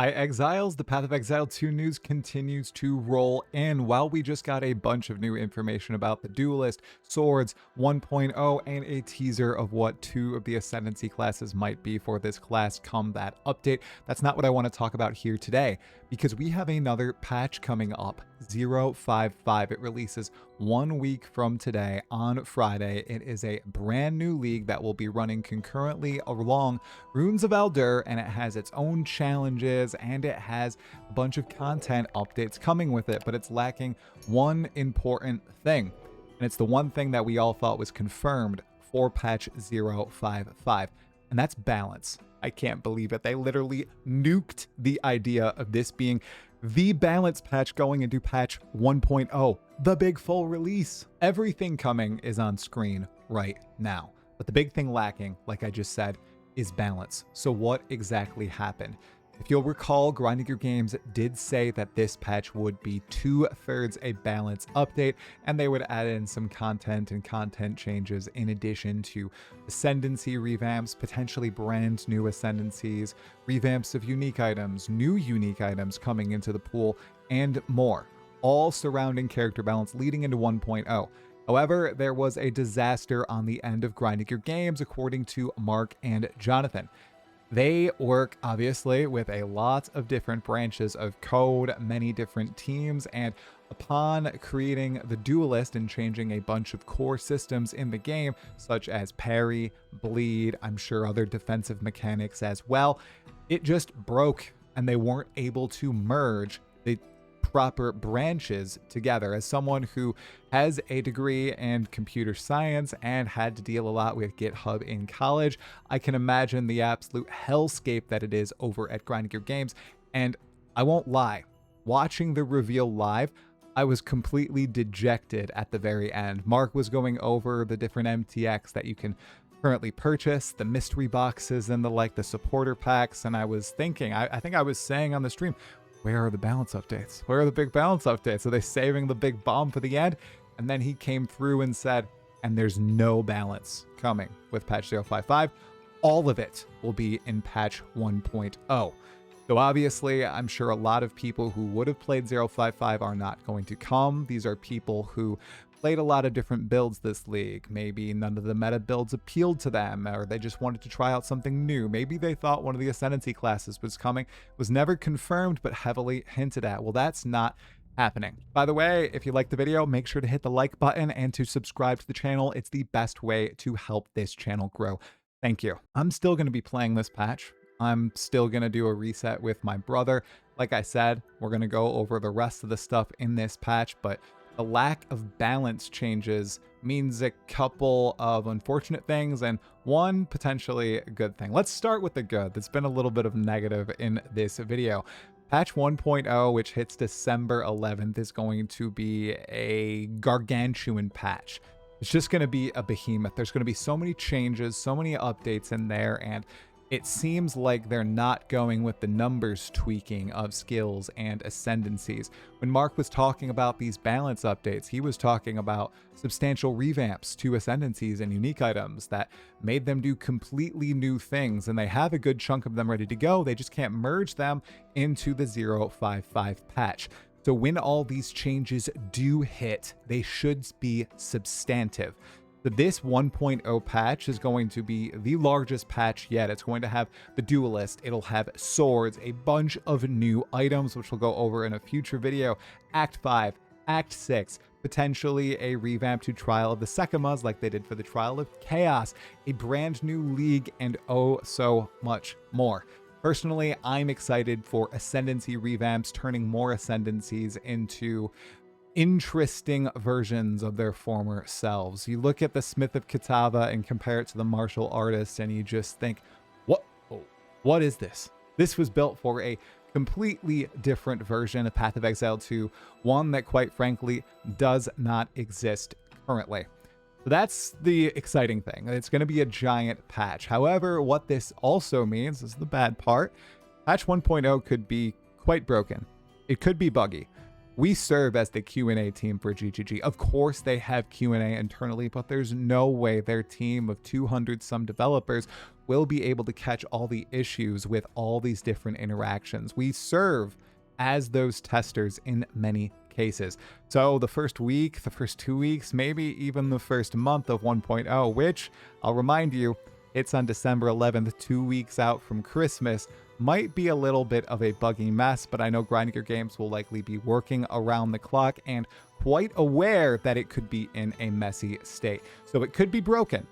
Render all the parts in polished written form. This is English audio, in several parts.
Exiles, the Path of Exile 2 news continues to roll in. While we just got a bunch of new information about the Duelist, Swords 1.0, and a teaser of what two of the Ascendancy classes might be for this class come that update, that's not what I want to talk about here today, because we have another patch coming up, 055. It releases 1 week from today on Friday. It is a brand new league that will be running concurrently along Runes of Aldur, and it has its own challenges and it has a bunch of content updates coming with it, but it's lacking one important thing. And it's the one thing that we all thought was confirmed for patch 055, and that's balance. I can't believe it. They literally nuked the idea of this being the balance patch going into patch 1.0, the big full release. Everything coming is on screen right now, but the big thing lacking, like I just said, is balance. So what exactly happened? If you'll recall, Grinding Your Games did say that this patch would be 2/3 a balance update, and they would add in some content and content changes in addition to Ascendancy revamps, potentially brand new Ascendancies, revamps of unique items, new unique items coming into the pool, and more, all surrounding character balance leading into 1.0. However, there was a disaster on the end of Grinding Your Games, according to Mark and Jonathan. They work, obviously, with a lot of different branches of code, many different teams, and upon creating the Duelist and changing a bunch of core systems in the game, such as parry, bleed, I'm sure other defensive mechanics as well, it just broke, and they weren't able to merge the proper branches together. As someone who has a degree in computer science and had to deal a lot with GitHub in college, I can imagine the absolute hellscape that it is over at Grinding Your Games. And I won't lie, watching the reveal live, I was completely dejected at the very end. Mark was going over the different MTX that you can currently purchase, the mystery boxes and the supporter packs, and I was thinking, I think I was saying on the stream, where are the balance updates? Where are the big balance updates? Are they saving the big bomb for the end? And then he came through and said, and there's no balance coming with patch 055. All of it will be in patch 1.0. So obviously, I'm sure a lot of people who would have played 055 are not going to come. These are people who played a lot of different builds this league. Maybe none of the meta builds appealed to them, or they just wanted to try out something new. Maybe they thought one of the Ascendancy classes was coming, was never confirmed, but heavily hinted at. Well, that's not happening. By the way, if you liked the video, make sure to hit the like button and to subscribe to the channel. It's the best way to help this channel grow. Thank you. I'm still going to be playing this patch. I'm still going to do a reset with my brother. Like I said, we're going to go over the rest of the stuff in this patch, but the lack of balance changes means a couple of unfortunate things and one potentially good thing. Let's start with the good. There's been a little bit of negative in this video. Patch 1.0, which hits December 11th, is going to be a gargantuan patch. It's just going to be a behemoth. There's going to be so many changes, so many updates in there, and it seems like they're not going with the numbers tweaking of skills and ascendancies. When Mark was talking about these balance updates, he was talking about substantial revamps to ascendancies and unique items that made them do completely new things, and they have a good chunk of them ready to go. They just can't merge them into the 055 patch. So when all these changes do hit, they should be substantive. So this 1.0 patch is going to be the largest patch yet. It's going to have the Duelist, it'll have Swords, a bunch of new items, which we'll go over in a future video, Act 5, Act 6, potentially a revamp to Trial of the Sekimas like they did for the Trial of Chaos, a brand new league, and oh so much more. Personally, I'm excited for Ascendancy revamps, turning more Ascendancies into interesting versions of their former selves. You look at the Smith of Kitava and compare it to the martial artist, and you just think, what is this? This was built for a completely different version of Path of Exile 2, one that quite frankly does not exist currently. So that's the exciting thing. It's going to be a giant patch. However, what this also means, this is the bad part, patch 1.0 could be quite broken. It could be buggy. We serve as the Q&A team for GGG. Of course they have Q&A internally, but there's no way their team of 200 some developers will be able to catch all the issues with all these different interactions. We serve as those testers in many cases. So the first week, the first 2 weeks, maybe even the first month of 1.0, which I'll remind you, it's on December 11th, 2 weeks out from Christmas, might be a little bit of a buggy mess, but I know Grinding Your Games will likely be working around the clock and quite aware that it could be in a messy state. So it could be broken.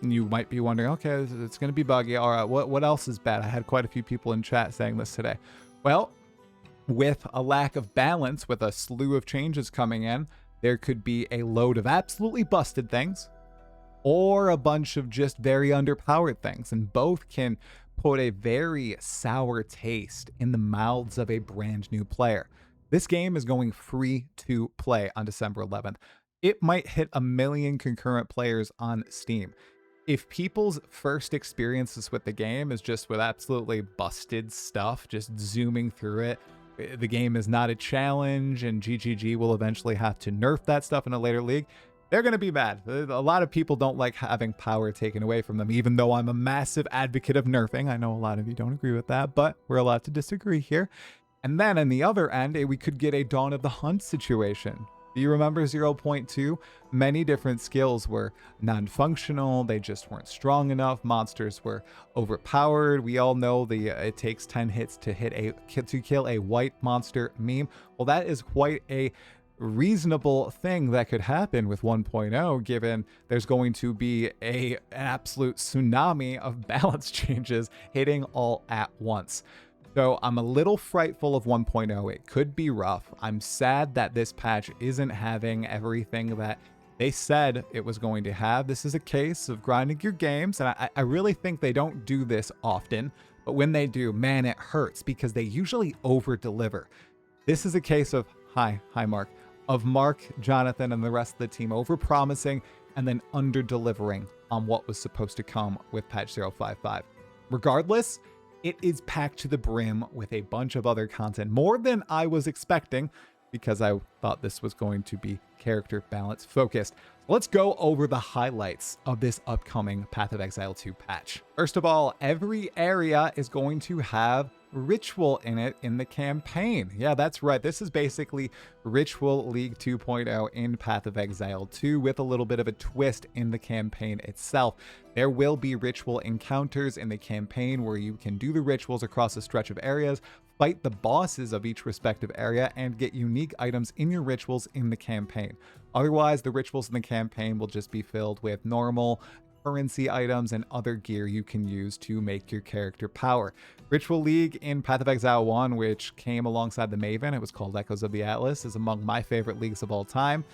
You might be wondering, okay, it's going to be buggy. All right, what else is bad? I had quite a few people in chat saying this today. Well, with a lack of balance, with a slew of changes coming in, there could be a load of absolutely busted things or a bunch of just very underpowered things. And both can put a very sour taste in the mouths of a brand new player. This game is going free to play on December 11th. It might hit 1 million concurrent players on Steam. If people's first experiences with the game is just with absolutely busted stuff, just zooming through it, the game is not a challenge and GGG will eventually have to nerf that stuff in a later league, they're going to be mad. A lot of people don't like having power taken away from them, even though I'm a massive advocate of nerfing. I know a lot of you don't agree with that, but we're allowed to disagree here. And then on the other end, we could get a Dawn of the Hunt situation. Do you remember 0.2? Many different skills were non-functional. They just weren't strong enough. Monsters were overpowered. We all know it takes 10 hits to kill a white monster meme. Well, that is quite a reasonable thing that could happen with 1.0, given there's going to be an absolute tsunami of balance changes hitting all at once. So I'm a little frightful of 1.0. It could be rough. I'm sad that this patch isn't having everything that they said it was going to have. This is a case of grinding your games, and I really think they don't do this often, but when they do, man, it hurts because they usually over-deliver. This is a case of, hi Mark, of Mark, Jonathan, and the rest of the team over-promising and then under-delivering on what was supposed to come with patch 0.55. Regardless, it is packed to the brim with a bunch of other content, more than I was expecting, because I thought this was going to be character balance focused. So let's go over the highlights of this upcoming Path of Exile 2 patch. First of all, every area is going to have ritual in it in the campaign. Yeah, that's right. This is basically Ritual League 2.0 in Path of Exile 2 with a little bit of a twist in the campaign itself. There will be ritual encounters in the campaign where you can do the rituals across a stretch of areas, fight the bosses of each respective area, and get unique items in your rituals in the campaign. Otherwise, the rituals in the campaign will just be filled with normal currency items and other gear you can use to make your character power. Ritual League in Path of Exile 1, which came alongside the Maven, it was called Echoes of the Atlas, is among my favorite leagues of all time.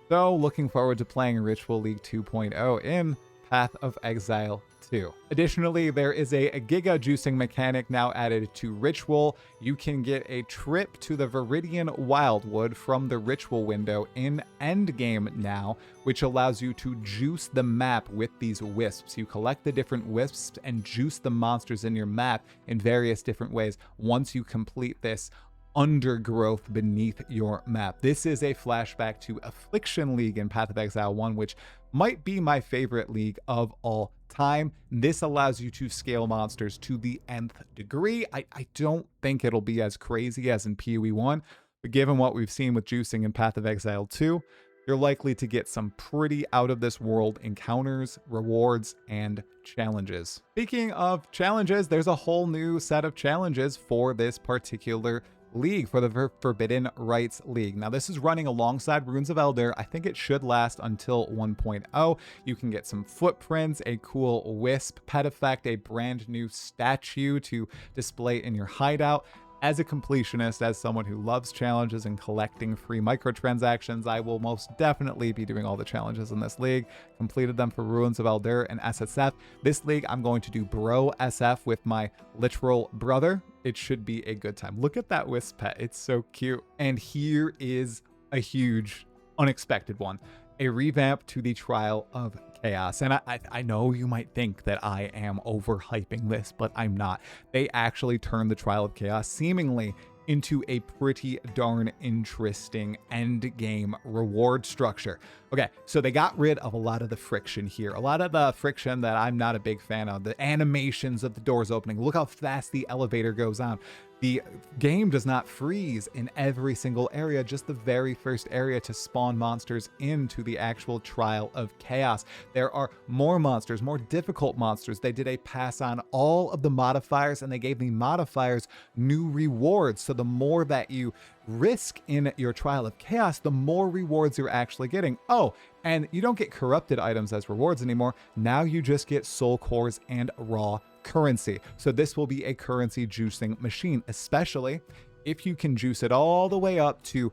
So looking forward to playing Ritual League 2.0 in Path of Exile 2. Additionally, there is a Giga juicing mechanic now added to Ritual. You can get a trip to the Viridian Wildwood from the Ritual window in Endgame now, which allows you to juice the map with these wisps. You collect the different wisps and juice the monsters in your map in various different ways once you complete this undergrowth beneath your map. This is a flashback to Affliction League in Path of Exile 1, which might be my favorite league of all time. This allows you to scale monsters to the nth degree. I don't think it'll be as crazy as in PoE 1, but given what we've seen with juicing in Path of Exile 2, you're likely to get some pretty out of this world encounters, rewards, and challenges. Speaking of challenges, there's a whole new set of challenges for this particular league, for the Forbidden Rites League. Now this is running alongside Runes of Aldur. I think it should last until 1.0. You can get some footprints, a cool wisp pet effect, a brand new statue to display in your hideout. As a completionist, as someone who loves challenges and collecting free microtransactions, I will most definitely be doing all the challenges in this league. Completed them for Ruins of Aldur and SSF. This league, I'm going to do Bro SF with my literal brother. It should be a good time. Look at that wisp pet. It's so cute. And here is a huge, unexpected one. A revamp to the Trial of Chaos. And I know you might think that I am overhyping this, but I'm not. They actually turned the Trial of Chaos seemingly into a pretty darn interesting end game reward structure. Okay, so they got rid of a lot of the friction here, a lot of the friction that I'm not a big fan of, the animations of the doors opening. Look how fast the elevator goes on. The game does not freeze in every single area, just the very first area to spawn monsters into the actual Trial of Chaos. There are more monsters, more difficult monsters. They did a pass on all of the modifiers, and they gave the modifiers new rewards. So the more that you risk in your Trial of Chaos, the more rewards you're actually getting. Oh, and you don't get corrupted items as rewards anymore. Now you just get soul cores and raw currency. So this will be a currency juicing machine, especially if you can juice it all the way up to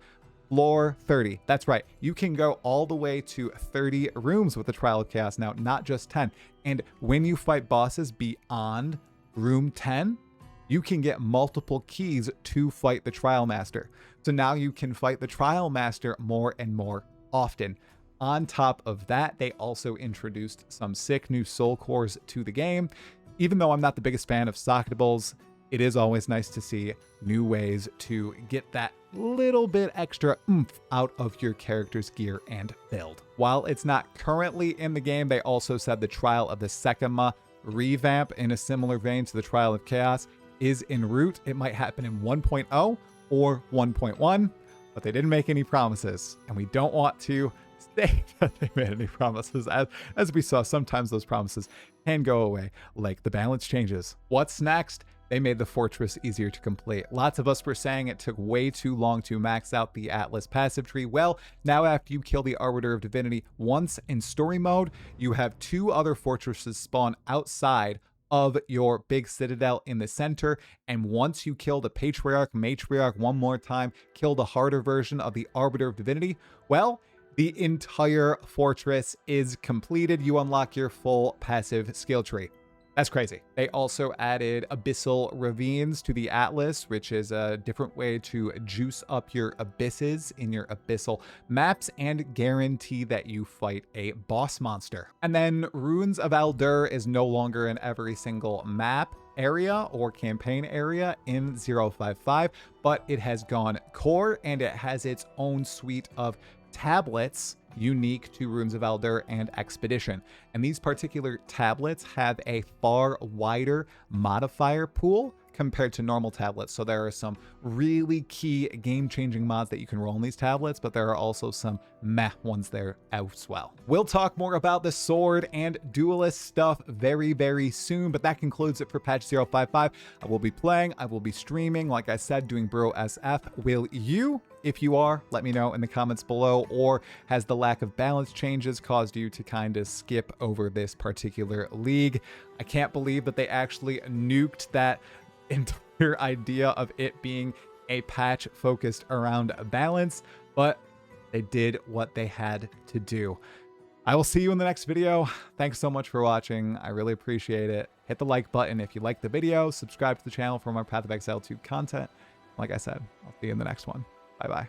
floor 30. That's right. You can go all the way to 30 rooms with the Trial of Chaos now, not just 10. And when you fight bosses beyond room 10, you can get multiple keys to fight the Trial Master. So now you can fight the Trial Master more and more often. On top of that, they also introduced some sick new soul cores to the game. Even though I'm not the biggest fan of socketables, it is always nice to see new ways to get that little bit extra oomph out of your character's gear and build. While it's not currently in the game, they also said the Trial of the Sekima revamp, in a similar vein to the Trial of Chaos, is en route. It might happen in 1.0 or 1.1, but they didn't make any promises, and we don't want to say that they made any promises. As we saw, sometimes those promises can go away, like the balance changes. What's next? They made the fortress easier to complete. Lots of us were saying it took way too long to max out the Atlas passive tree. Well, now after you kill the Arbiter of Divinity once in story mode, you have 2 other fortresses spawn outside of your big citadel in the center. And once you kill the Patriarch, Matriarch one more time, kill the harder version of the Arbiter of Divinity, well, the entire fortress is completed. You unlock your full passive skill tree. That's crazy. They also added abyssal ravines to the Atlas, which is a different way to juice up your abysses in your abyssal maps and guarantee that you fight a boss monster. And then Ruins of Aldur is no longer in every single map area or campaign area in 055, but it has gone core and it has its own suite of tablets unique to Ruins of Aldur and Expedition. And these particular tablets have a far wider modifier pool compared to normal tablets. So there are some really key game-changing mods that you can roll on these tablets, but there are also some meh ones there as well. We'll talk more about the sword and duelist stuff very, very soon, but that concludes it for patch 055. I will be playing, I will be streaming, like I said, doing Bro SF. Will you? If you are, let me know in the comments below. Or has the lack of balance changes caused you to kind of skip over this particular league? I can't believe that they actually nuked that entire idea of it being a patch focused around balance, but they did what they had to do. I will see you in the next video. Thanks so much for watching. I really appreciate it. Hit the like button if you liked the video. Subscribe to the channel for more Path of Exile 2 content. Like I said, I'll see you in the next one. Bye-bye.